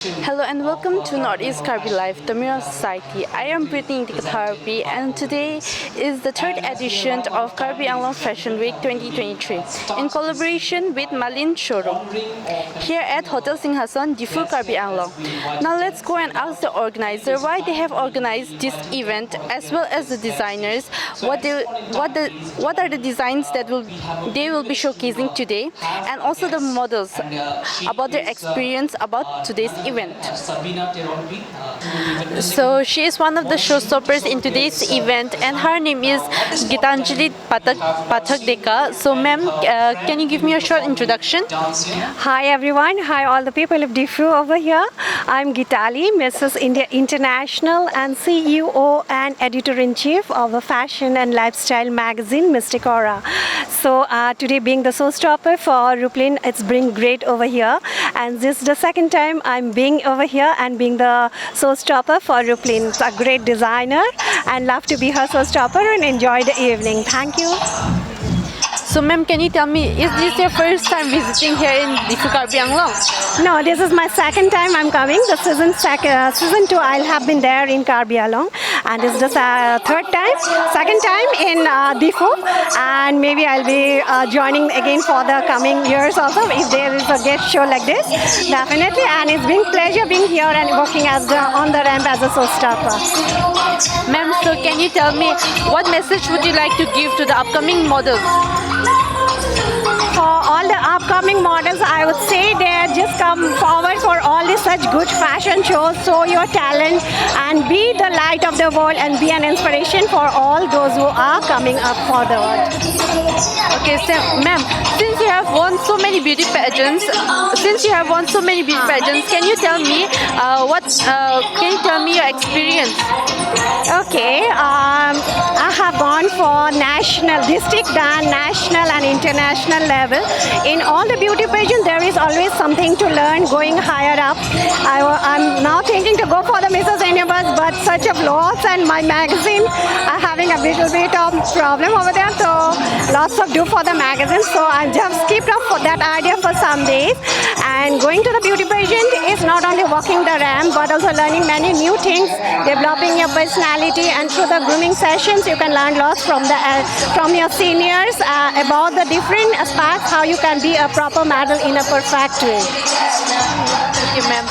Hello and welcome to Northeast Karbi Live, the Mirror Society. I am Brittany Karbi and today is the third edition of Karbi Anglong Fashion Week 2023 in collaboration with Malin Showroom here at Hotel Singhason, Diphu, Karbi Anglong. Now let's go and ask the organizer why they have organized this event as well as the designers what are the designs that they will be showcasing today and also the models about their experience about today's event. So she is one of the showstoppers in today's event and her name is Gitanjali Pathak Deka. So ma'am, can you give me a short introduction? Hi everyone, hi all the people of Diphu over here. I'm Gitali, Mrs. India International and CEO and Editor-in-Chief of a fashion and lifestyle magazine, Mystic Aura. So today being the showstopper for Ruplin, it's been great over here and this is the second time I'm being over here and being the showstopper for Ruplin. It's a great designer and love to be her showstopper and enjoy the evening. Thank you. So ma'am, can you tell me, is this your first time visiting here in Diphu Karbi Anglong? No, this is my second time I'm coming. The season 2 I'll have been there in Karbi Anglong and this is the second time in Diphu and maybe I'll be joining again for the coming years also if there is a guest show like this, definitely, and it's been pleasure being here and working as on the ramp as a showstopper. Ma'am, so can you tell me what message would you like to give to the upcoming models? For all the upcoming models, I would say they just come forward for all these such good fashion shows, show your talent and be the light of the world and be an inspiration for all those who are coming up for the world. Okay, so ma'am, since you have won so many beauty pageants, can you tell me your experience? Okay, I have gone for national, district, then national and international level. In all the beauty pageants, there is always something to learn going higher up. I'm now thinking to go for the Mrs. Universe, but such a loss and my magazine are having a little bit of problem over there. So lots of do for the magazine. So I just skipped up for that idea for some days. And going to the beauty pageant is not only walking the ramp, but also learning many new things, developing your personality, and through the grooming sessions, you can learn lots from your seniors about the different aspects, how you can be a proper model in a perfect way. Thank you, ma'am.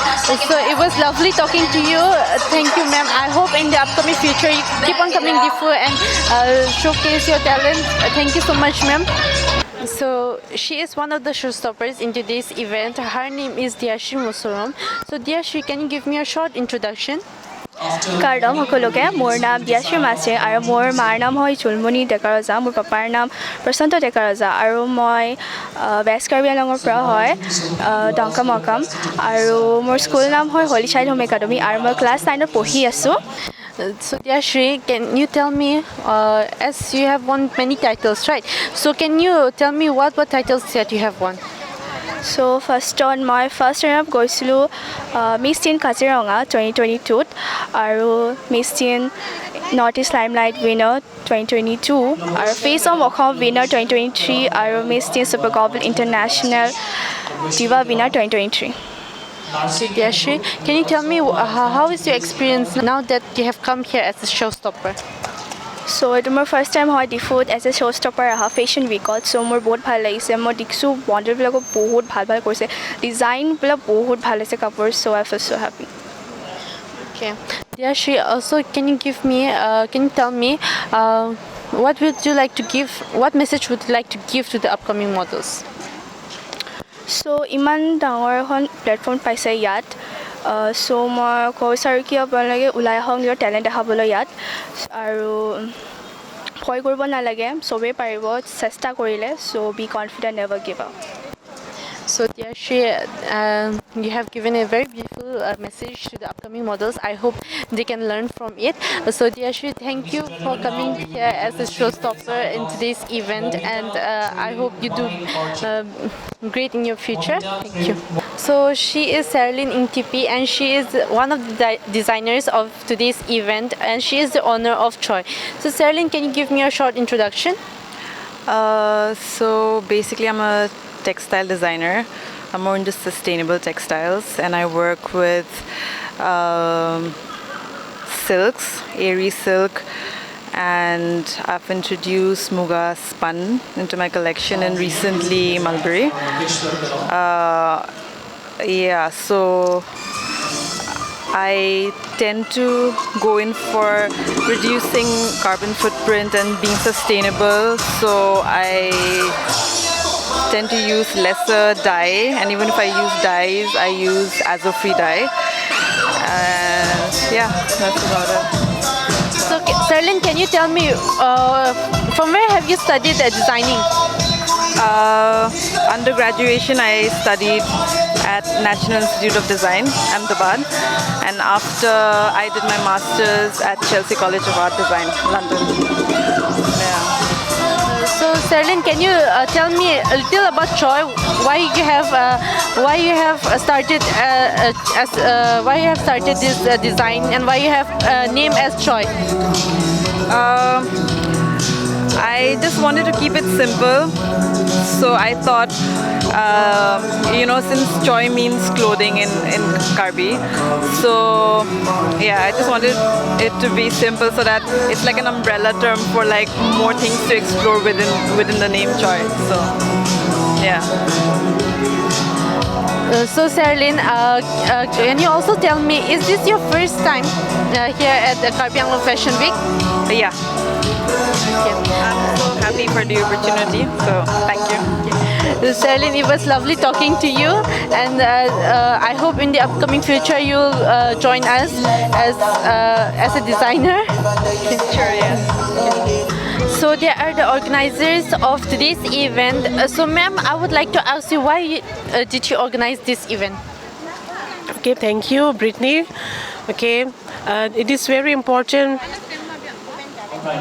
So it was lovely talking to you. Thank you, ma'am. I hope in the upcoming future you keep on coming Diphu and showcase your talent. Thank you so much, ma'am. So she is one of the showstoppers in today's event. Her name is Diashri Musurum. So Diashri, can you give me a short introduction? Kardom সকলোকে মোৰ নাম দিয়াশ্ৰী মাছে আৰু মোৰ মাৰ নাম হয় চুলমণি ডেকা ৰজা মোৰ পাপাৰ নাম প্ৰশান্ত ডেকা ৰজা আৰু মই বেষ্ট কাৰ্বি আংলঙৰ পৰা হয় ডংকা মকাম আৰু মোৰ স্কুল নাম হয় হলি চাইল্ড হোম একাডেমি আৰু মই ক্লাছ 9 ত পঢ়ি আছোঁ. So Diashri, can you tell me, as you have won many titles, right? So can you tell me what titles that you have won? So মই ফাৰ্ষ্ট ৰাউণ্ড গৈছিলোঁ মিছ tin Kaziranga 2022 আৰু মিছ টিন নৰ্থ ইষ্ট limelight winner 2022 আৰু fetch of Assam winner 2023 আৰু মিছ tin super global international Diva winner 2023. So Diashri, can you tell me how is your experience now that you have come here as a showstopper? So এইটো মোৰ first time হয় ডিফুত as a showstopper অহা fashion উইকত. চ' মোৰ বহুত ভাল লাগিছে. মই দেখিছোঁ মডেলবিলাকো বহুত ভাল কৰিছে, ডিজাইনবিলাক বহুত ভাল হৈছে কাপোৰ. চ' আই ফিল চ' happy. Okay. Diashri, also can you tell me what message would you like to give to the upcoming models? চ' ইমান ডাঙৰ এখন প্লেটফৰ্ম পাইছে ইয়াত. চ' মই ক'ব বিচাৰোঁ কি আপোনালোকে ওলাই আহক নিজৰ টেলেণ্ট দেখাবলৈ ইয়াত আৰু ভয় কৰিব নালাগে, চবেই পাৰিব চেষ্টা কৰিলে. So' be confident, never give up. So Diashri, you have given a very beautiful message to the upcoming models. I hope they can learn from it. So Diashri, thank you for coming here as a showstopper in today's event, and I hope you do great in your future. Thank you. So she is Saralyn Ingtipi and she is one of the designers of today's event and she is the owner of Choi. So Saralyn, can you give me a short introduction? So basically I'm a textile designer I'm more into sustainable textiles, and I work with silks, airy silk, and I've introduced Muga spun into my collection, and recently mulberry. So I tend to go in for reducing carbon footprint and being sustainable, so I tend to use lesser dye, and even if I use dyes, I use azo-free dye. And that's about it. So, Serlin, can you tell me from where have you studied designing? Undergraduation, I studied at National Institute of Design, Ahmedabad, and after I did my master's at Chelsea College of Art Design, London. So, Serlin, can you tell me a little about Choi? Why you have started this design, and why you have name as Choi? I just wanted to keep it simple, so I thought, since Choi means clothing in Karbi, so I just wanted it to be simple so that it's like an umbrella term for like more things to explore within the name Choi. So So, Serlin, can you also tell me, is this your first time here at the Karbi Anglong Fashion Week? Yeah. I'm so happy for the opportunity, so thank you. Serlin, it was lovely talking to you, and I hope in the upcoming future you'll join us as a designer. Sure, yeah. So they are the organizers of today's event. So ma'am, I would like to ask you, why did you organize this event? Okay, thank you, Brittany. Okay, it is very important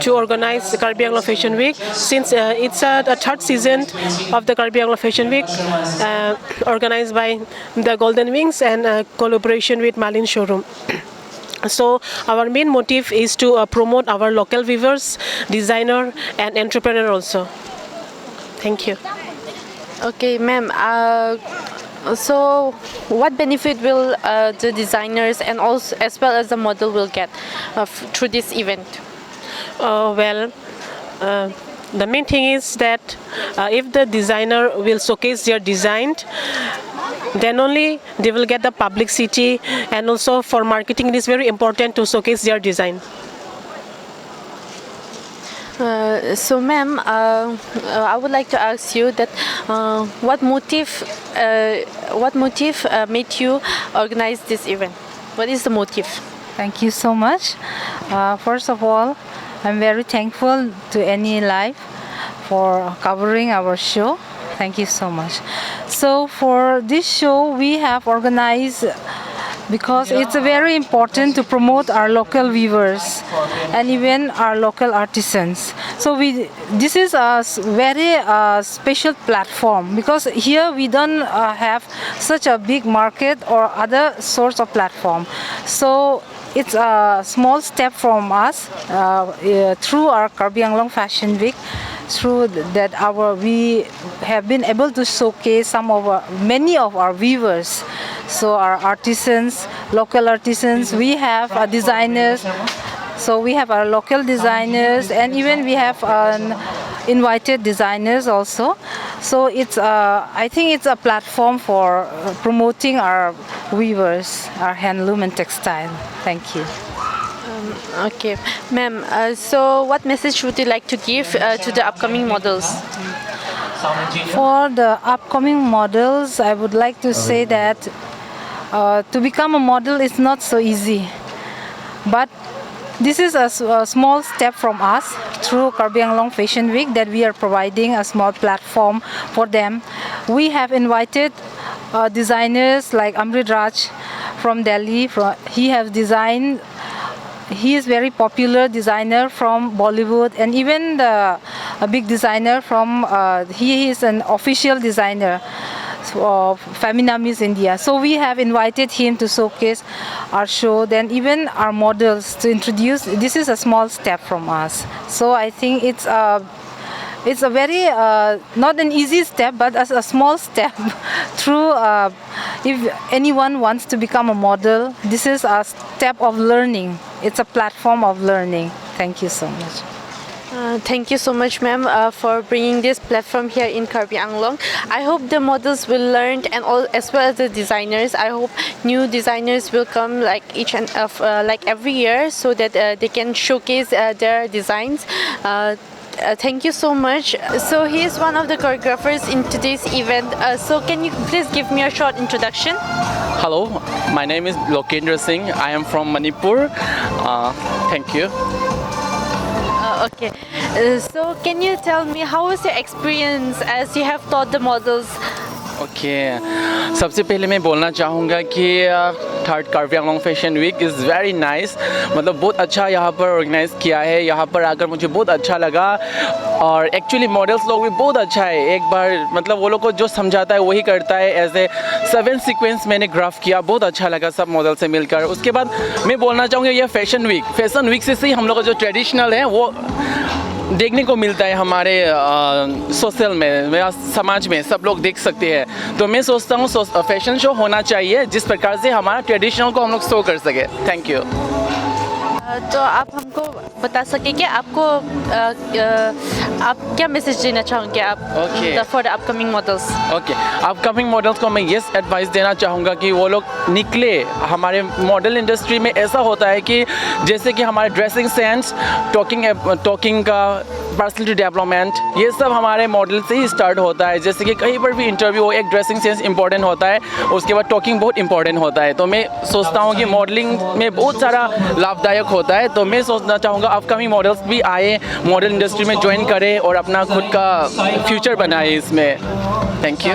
to organize the Karbi Anglong Fashion Week, since it's the third season of the Karbi Anglong Fashion Week, organized by the Golden Wings and collaboration with Malin Showroom. So our main motive is to promote our local weavers, designer and entrepreneur also. Thank you. Okay, ma'am. So what benefit will the designers and also as well as the model will get through this event? The main thing is that if the designer will showcase their design, then only they will get the publicity, and also for marketing it is very important to showcase their design. So ma'am, I would like to ask you that what motive made you organize this event? What is the motive? Thank you so much. First of all, I'm very thankful to Any Life for covering our show. Thank you so much. So for this show we have organized because it's very important to promote our local weavers and even our local artisans. So this is a very special platform, because here we don't have such a big market or other sorts of platform. So it's a small step from us through our Karbi Anglong Fashion Week. Through that, we have been able to showcase many of our weavers. So our artisans, local artisans, we have our designers. So we have our local designers, and even we have invited designers also. So I think it's a platform for promoting our weavers, our handloom and textile. Thank you. Okay, ma'am. So what message would you like to give to the upcoming models? For the upcoming models, I would like to say that to become a model is not so easy. But this is a small step from us through Karbi Anglong Fashion Week, that we are providing a small platform for them. We have invited designers like Amrit Raj from Delhi. He is very popular designer from Bollywood, and even a big designer from, he is an official designer of Femina Miss India. So we have invited him to showcase our show, then even our models to introduce. This is a small step from us. So I think it's it's a very not an easy step, but as a small step through. If anyone wants to become a model, this is a step of learning. It's a platform of learning. Thank you so much. Thank you so much, ma'am, for bringing this platform here in Karbi Anglong. I hope the models will learn, and all, as well as the designers. I hope new designers will come like like every year, so that they can showcase their designs. Thank you so much. So he is one of the choreographers in today's event. So can you please give me a short introduction? Hello, my name is Lokendra Singh. I am from Manipur. Thank you. Okay. So can you tell me how was your experience as you have taught the models? Okay सबसे पहले मैं बोलना चाहूँगा कि third Karbi Anglong fashion week is very nice. मतलब बहुत अच्छा यहाँ पर ऑर्गेनाइज़ किया है। यहाँ पर आकर मुझे बहुत अच्छा लगा और एक्चुअली मॉडल्स लोग भी बहुत अच्छा है। एक बार मतलब वो लोग को जो समझाता है वही करता है। एज ए 7 सीक्वेंस मैंने ग्राफ किया, बहुत अच्छा लगा सब मॉडल से मिलकर। उसके बाद मैं बोलना चाहूँगा ये फैशन वीक से ही हम लोग का जो ट्रेडिशनल है वो देखने को मिलता है हमारे सोशल में या समाज में, सब लोग देख सकते हैं। तो मैं सोचता हूँ फैशन शो होना चाहिए जिस प्रकार से हमारा ट्रेडिशनल को हम लोग शो कर सके। Thank you. तो आप हमको बता सके कि आपको आप क्या मैसेज देना चाहोगे आप for the upcoming models? Okay, upcoming models को मैं ये एडवाइस देना चाहूँगा कि वो लोग निकले। हमारे मॉडल इंडस्ट्री में ऐसा होता है कि जैसे कि हमारे ड्रेसिंग सेंस, टॉकिंग का, पर्सनैलिटी डेवलपमेंट, ये सब हमारे मॉडल से ही स्टार्ट होता है। जैसे कि कहीं पर भी इंटरव्यू हो, एक ड्रेसिंग सेंस इंपॉर्टेंट होता है, उसके बाद टॉकिंग बहुत इंपॉर्टेंट होता है। तो मैं सोचता हूँ कि मॉडलिंग में बहुत सारा लाभदायक होता है। तो मैं सोचना चाहूँगा अपकमिंग मॉडल्स भी आए, मॉडल इंडस्ट्री में ज्वाइन करें और अपना खुद का फ्यूचर बनाए इसमें। Thank you.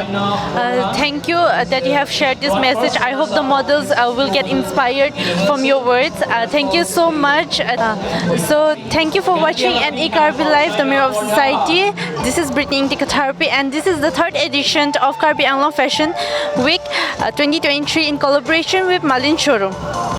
Thank you that you have shared this message. I hope the models will get inspired from your words. Thank you so much. So thank you for watching NE Karbi Live, the Mirror of Society. This is Brittany Karbi, and this is the 3rd edition of Karbi Anglong Fashion Week 2023 in collaboration with Malin Showroom.